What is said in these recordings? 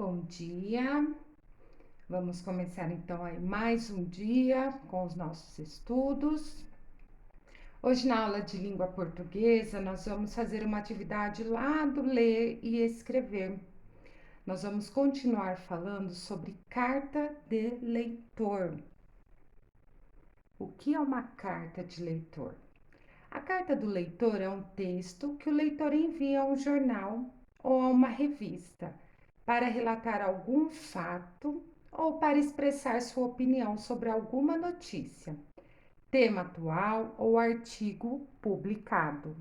Bom dia, vamos começar então aí mais um dia com os nossos estudos. Hoje, na aula de língua portuguesa, nós vamos fazer uma atividade lá do ler e escrever. Nós vamos continuar falando sobre carta de leitor. O que é uma carta de leitor? A carta do leitor é um texto que o leitor envia a um jornal ou a uma revista para relatar algum fato ou para expressar sua opinião sobre alguma notícia, tema atual ou artigo publicado.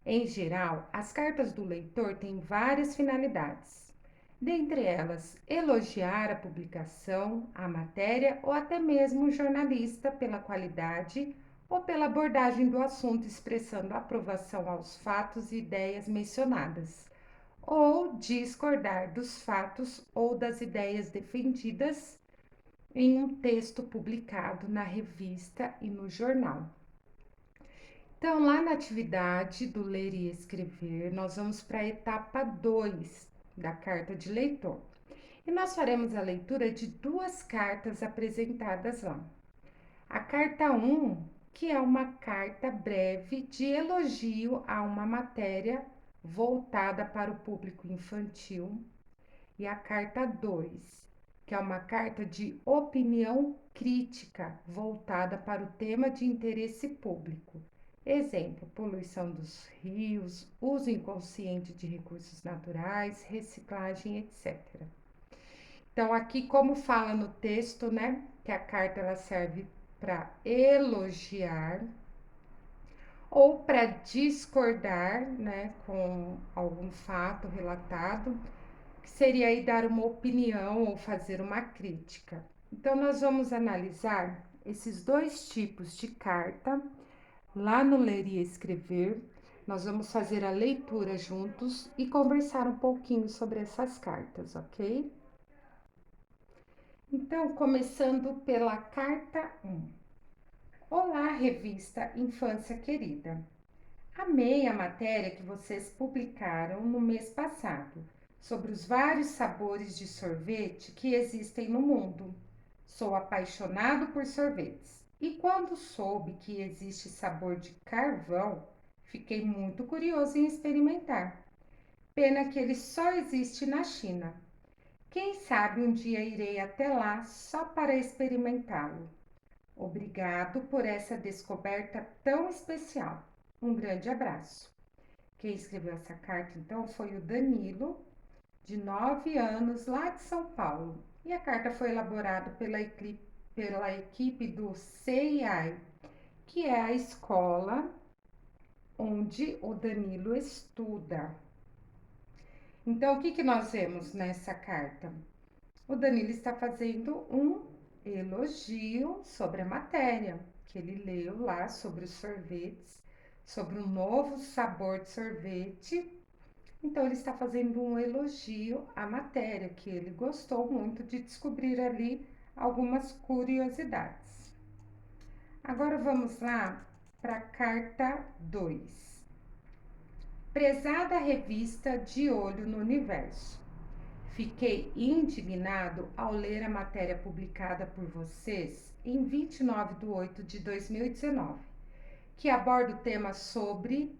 Em geral, as cartas do leitor têm várias finalidades. Dentre elas, elogiar a publicação, a matéria ou até mesmo o jornalista pela qualidade ou pela abordagem do assunto, expressando aprovação aos fatos e ideias mencionadas, ou discordar dos fatos ou das ideias defendidas em um texto publicado na revista e no jornal. Então, lá na atividade do ler e escrever, nós vamos para a etapa 2 da carta de leitor. E nós faremos a leitura de duas cartas apresentadas lá. A carta 1, que é uma carta breve de elogio a uma matéria voltada para o público infantil, e a carta 2, que é uma carta de opinião crítica voltada para o tema de interesse público. Exemplo: poluição dos rios, uso inconsciente de recursos naturais, reciclagem, etc. Então, aqui, como fala no texto, né, que a carta ela serve para elogiar ou para discordar, né, com algum fato relatado, que seria aí dar uma opinião ou fazer uma crítica. Então, nós vamos analisar esses dois tipos de carta lá no Ler e Escrever. Nós vamos fazer a leitura juntos e conversar um pouquinho sobre essas cartas, ok? Então, começando pela carta 1. Olá, revista Infância Querida. Amei a matéria que vocês publicaram no mês passado sobre os vários sabores de sorvete que existem no mundo. Sou apaixonado por sorvetes e quando soube que existe sabor de carvão, fiquei muito curioso em experimentar. Pena que ele só existe na China. Quem sabe um dia irei até lá só para experimentá-lo. Obrigado por essa descoberta tão especial. Um grande abraço. Quem escreveu essa carta, então, foi o Danilo, de 9 anos, lá de São Paulo. E a carta foi elaborada pela equipe do CEIAI, que é a escola onde o Danilo estuda. Então, o que nós vemos nessa carta? O Danilo está fazendo um elogio sobre a matéria que ele leu lá sobre os sorvetes, sobre um novo sabor de sorvete. Então, ele está fazendo um elogio à matéria, que ele gostou muito de descobrir ali algumas curiosidades. Agora vamos lá para a carta 2. Prezada revista De Olho no Universo. Fiquei indignado ao ler a matéria publicada por vocês em 29 de 8 de 2019, que aborda o tema sobre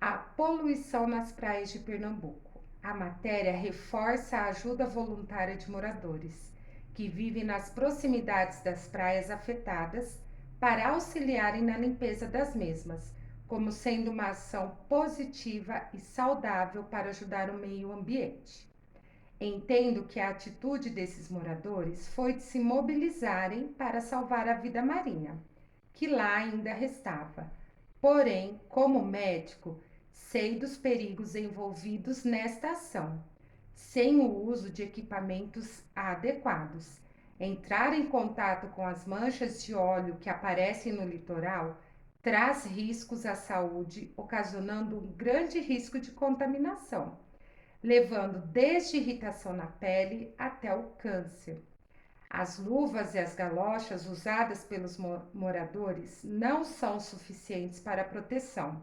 a poluição nas praias de Pernambuco. A matéria reforça a ajuda voluntária de moradores que vivem nas proximidades das praias afetadas para auxiliarem na limpeza das mesmas, como sendo uma ação positiva e saudável para ajudar o meio ambiente. Entendo que a atitude desses moradores foi de se mobilizarem para salvar a vida marinha, que lá ainda restava. Porém, como médico, sei dos perigos envolvidos nesta ação. Sem o uso de equipamentos adequados, entrar em contato com as manchas de óleo que aparecem no litoral traz riscos à saúde, ocasionando um grande risco de contaminação, levando desde irritação na pele até o câncer. As luvas e as galochas usadas pelos moradores não são suficientes para a proteção.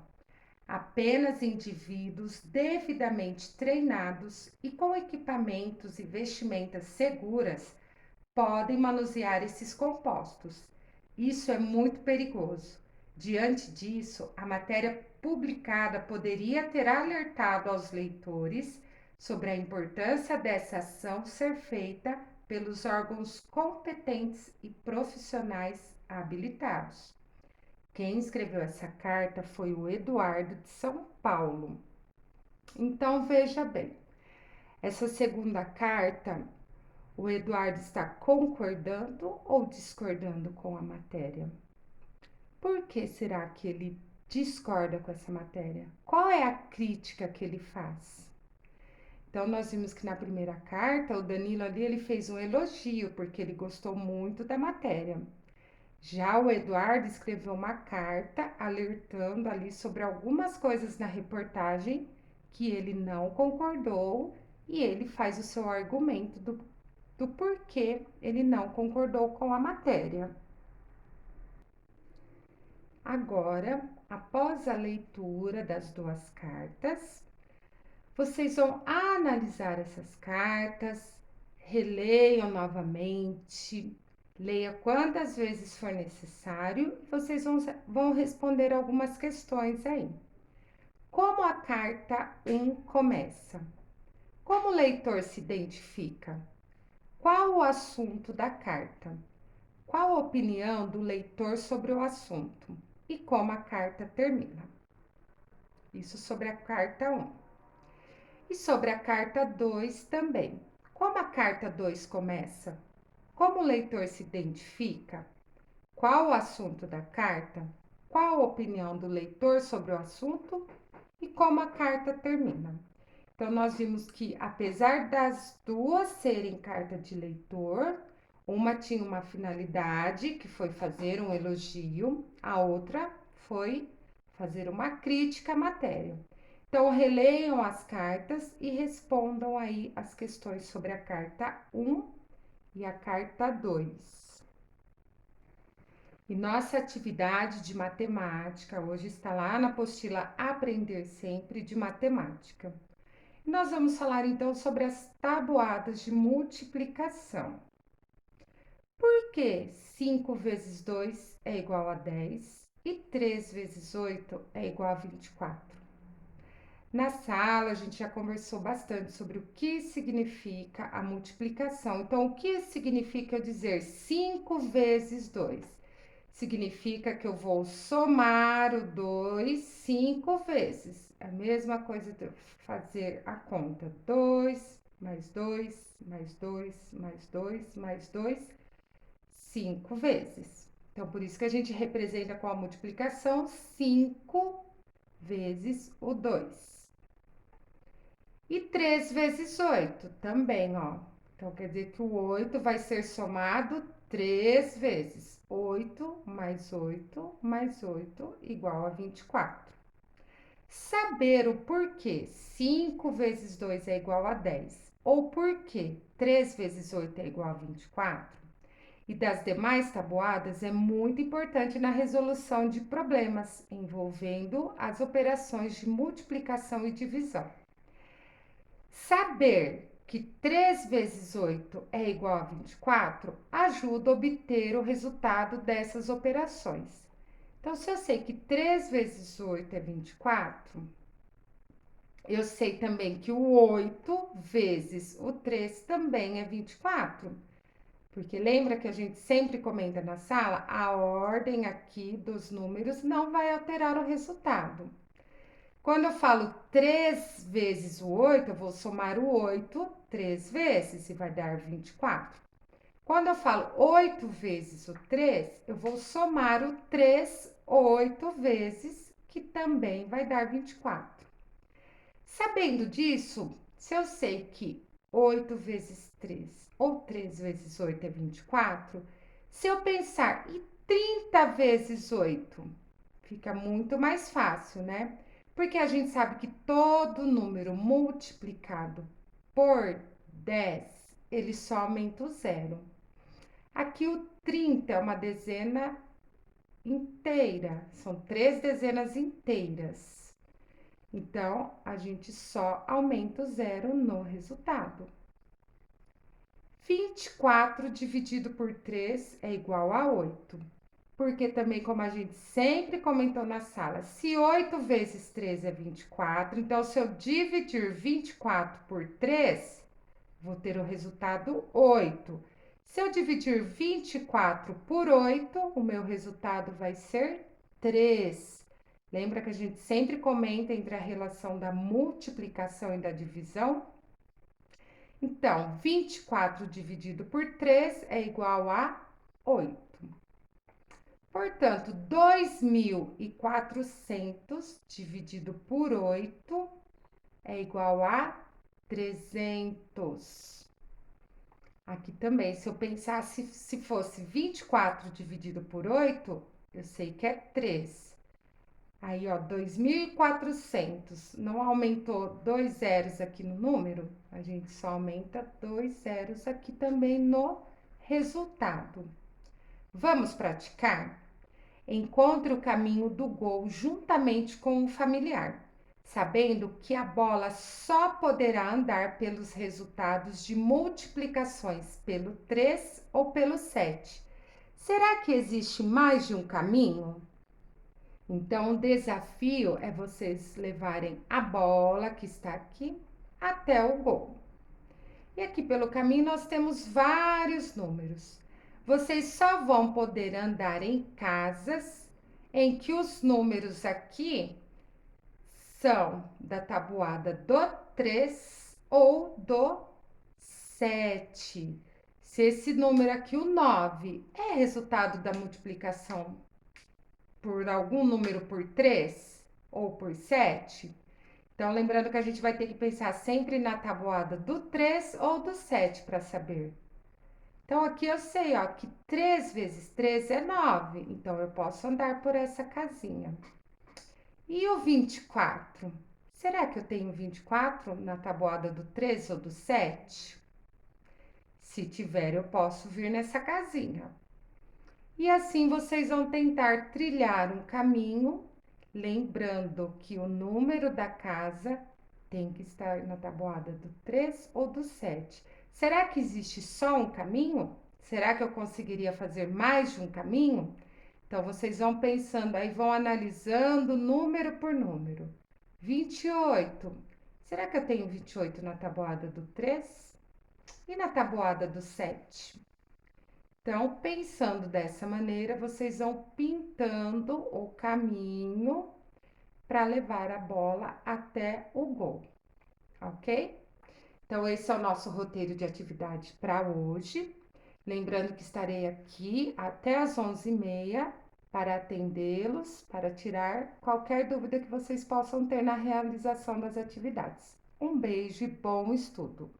Apenas indivíduos devidamente treinados e com equipamentos e vestimentas seguras podem manusear esses compostos. Isso é muito perigoso. Diante disso, a matéria publicada poderia ter alertado aos leitores sobre a importância dessa ação ser feita pelos órgãos competentes e profissionais habilitados. Quem escreveu essa carta foi o Eduardo de São Paulo. Então veja bem, essa segunda carta, o Eduardo está concordando ou discordando com a matéria? Por que será que ele discorda com essa matéria? Qual é a crítica que ele faz? Então nós vimos que na primeira carta, o Danilo ali ele fez um elogio porque ele gostou muito da matéria. Já o Eduardo escreveu uma carta alertando ali sobre algumas coisas na reportagem que ele não concordou e ele faz o seu argumento do porquê ele não concordou com a matéria. Agora, após a leitura das duas cartas, vocês vão analisar essas cartas, releiam novamente, leia quantas vezes for necessário e vocês vão responder algumas questões aí. Como a carta 1 começa? Como o leitor se identifica? Qual o assunto da carta? Qual a opinião do leitor sobre o assunto? E como a carta termina? Isso sobre a carta 1. E sobre a carta 2 também. Como a carta 2 começa? Como o leitor se identifica? Qual o assunto da carta? Qual a opinião do leitor sobre o assunto? E como a carta termina? Então, nós vimos que, apesar das duas serem carta de leitor, uma tinha uma finalidade, que foi fazer um elogio, a outra foi fazer uma crítica à matéria. Então, releiam as cartas e respondam aí as questões sobre a carta 1 e a carta 2. E nossa atividade de matemática hoje está lá na apostila Aprender Sempre de Matemática. Nós vamos falar então sobre as tabuadas de multiplicação. Por que 5 vezes 2 é igual a 10 e 3 vezes 8 é igual a 24? Na sala, a gente já conversou bastante sobre o que significa a multiplicação. Então, o que significa eu dizer 5 vezes 2? Significa que eu vou somar o 2 5 vezes. É a mesma coisa de eu fazer a conta. 2 mais 2 mais 2 mais 2 mais 2, 5 vezes. Então, por isso que a gente representa com a multiplicação 5 vezes o 2. E 3 vezes 8 também, ó. Então, quer dizer que o 8 vai ser somado 3 vezes. 8 mais 8 mais 8 igual a 24. Saber o porquê 5 vezes 2 é igual a 10 ou porquê 3 vezes 8 é igual a 24 e das demais tabuadas é muito importante na resolução de problemas envolvendo as operações de multiplicação e divisão. Saber que 3 vezes 8 é igual a 24 ajuda a obter o resultado dessas operações. Então, se eu sei que 3 vezes 8 é 24, eu sei também que o 8 vezes o 3 também é 24. Porque lembra que a gente sempre comenta na sala, a ordem aqui dos números não vai alterar o resultado. Quando eu falo 3 vezes o 8, eu vou somar o 8 3 vezes e vai dar 24. Quando eu falo 8 vezes o 3, eu vou somar o 3 8 vezes, que também vai dar 24. Sabendo disso, se eu sei que 8 vezes 3 ou 3 vezes 8 é 24, se eu pensar em 30 vezes 8, fica muito mais fácil, né? Porque a gente sabe que todo número multiplicado por 10, ele só aumenta o zero. Aqui o 30 é uma dezena inteira, são 3 dezenas inteiras. Então, a gente só aumenta o zero no resultado. 24 dividido por 3 é igual a 8. Porque também, como a gente sempre comentou na sala, se 8 vezes 3 é 24, então se eu dividir 24 por 3, vou ter o resultado 8. Se eu dividir 24 por 8, o meu resultado vai ser 3. Lembra que a gente sempre comenta entre a relação da multiplicação e da divisão? Então, 24 dividido por 3 é igual a 8. Portanto, 2.400 dividido por 8 é igual a 300. Aqui também, se eu pensasse se fosse 24 dividido por 8, eu sei que é 3. Aí, ó, 2.400. Não aumentou dois zeros aqui no número? A gente só aumenta dois zeros aqui também no resultado. Vamos praticar? Encontre o caminho do gol juntamente com o familiar, sabendo que a bola só poderá andar pelos resultados de multiplicações pelo 3 ou pelo 7. Será que existe mais de um caminho? Então, o desafio é vocês levarem a bola que está aqui até o gol. E aqui pelo caminho nós temos vários números. Vocês só vão poder andar em casas em que os números aqui são da tabuada do 3 ou do 7. Se esse número aqui, o 9, é resultado da multiplicação por algum número por 3 ou por 7, então lembrando que a gente vai ter que pensar sempre na tabuada do 3 ou do 7 para saber. Então, aqui eu sei, ó, que 3 vezes 3 é 9. Então, eu posso andar por essa casinha. E o 24? Será que eu tenho 24 na tabuada do 3 ou do 7? Se tiver, eu posso vir nessa casinha. E assim vocês vão tentar trilhar um caminho, lembrando que o número da casa tem que estar na tabuada do 3 ou do 7. Será que existe só um caminho? Será que eu conseguiria fazer mais de um caminho? Então, vocês vão pensando aí, vão analisando número por número. 28. Será que eu tenho 28 na tabuada do 3? E na tabuada do 7? Então, pensando dessa maneira, vocês vão pintando o caminho para levar a bola até o gol, ok? Então, esse é o nosso roteiro de atividade para hoje. Lembrando que estarei aqui até às 11h30 para atendê-los, para tirar qualquer dúvida que vocês possam ter na realização das atividades. Um beijo e bom estudo!